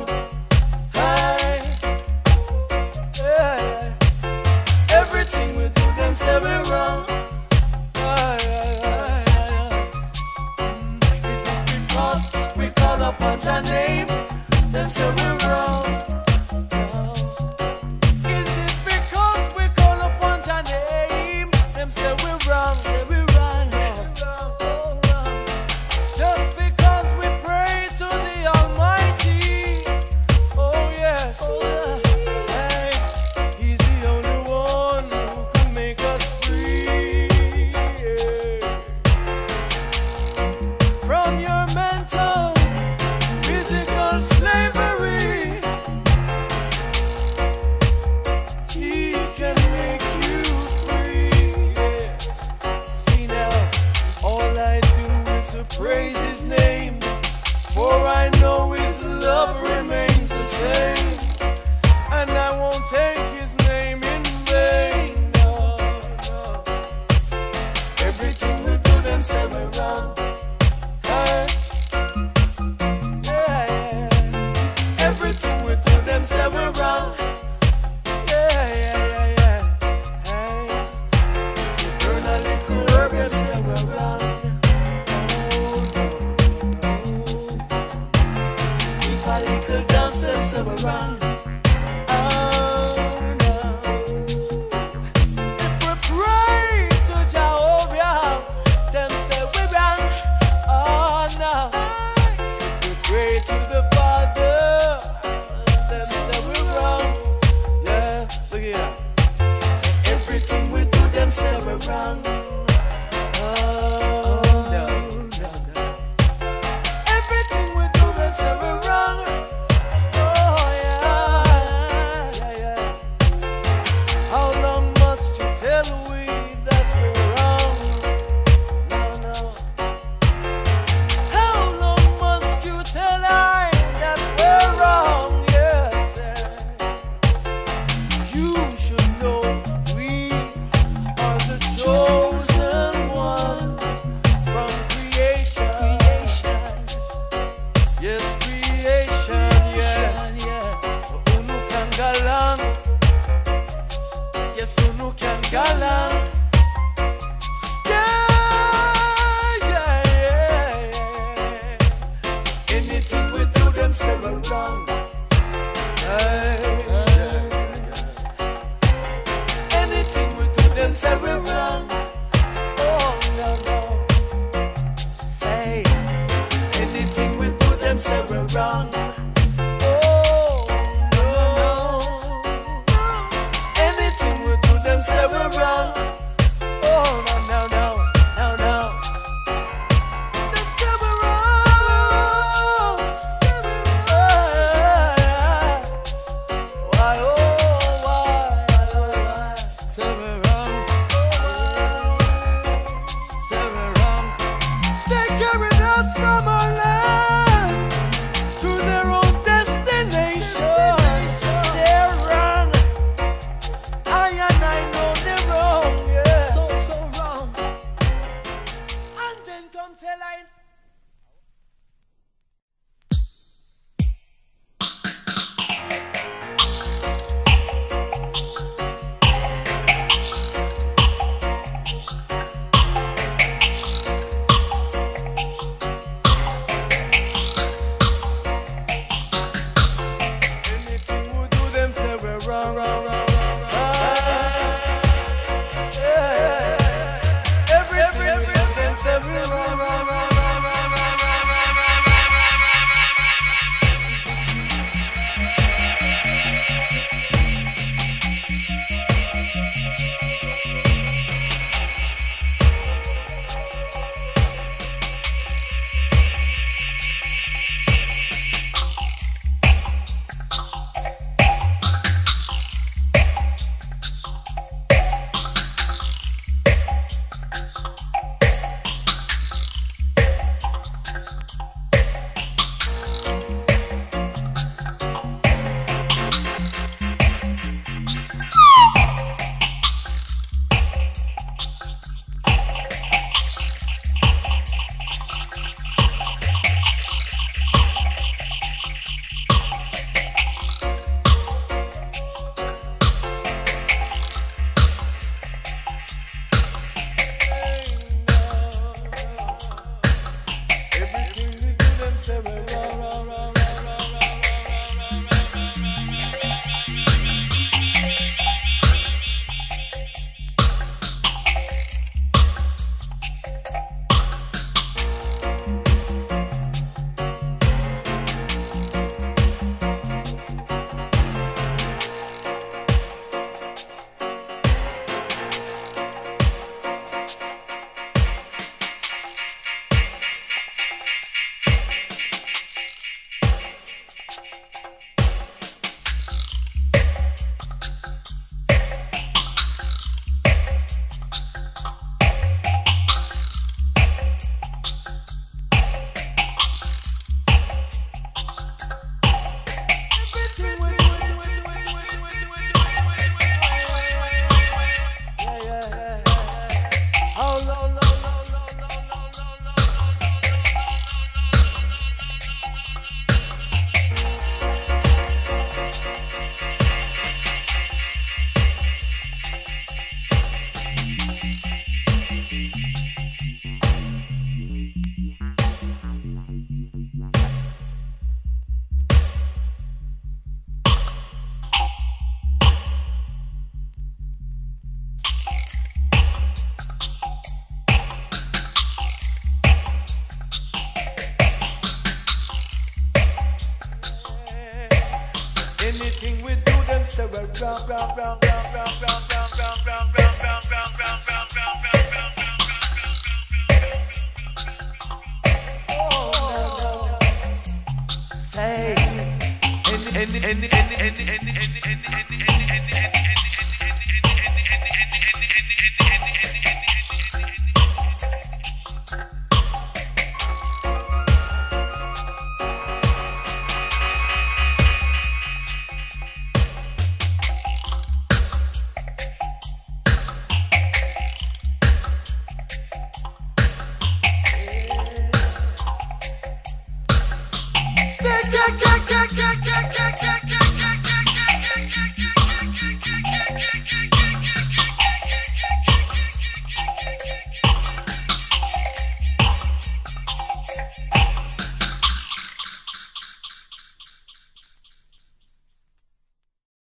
wrong. Hey, yeah. Everything we do, them say we wrong. Is it because we call upon your name? Them say we wrong. Is it because we call upon your name? Them say we wrong. Say we wrong. Just because we pray to the Almighty. Oh yes. Say He's the only one who can make us free. From your mental, physical slavery, He can make you free. See now, all I do is to praise His name, for I know His love remains the same, and I won't take His name in vain. No, no. Everything we do, them say we're wrong. Hey. Yeah, yeah. Everything we do, them say we're wrong. Yeah, yeah, yeah, yeah. Hey. If you burn a little herb, them say we're wrong. Oh, no, no. Keep a little dance, them say we're wrong. So we're round, round, round, round, round, round, round, round, round, round, round, round, round, round, round, round, round. Oh, no. Say,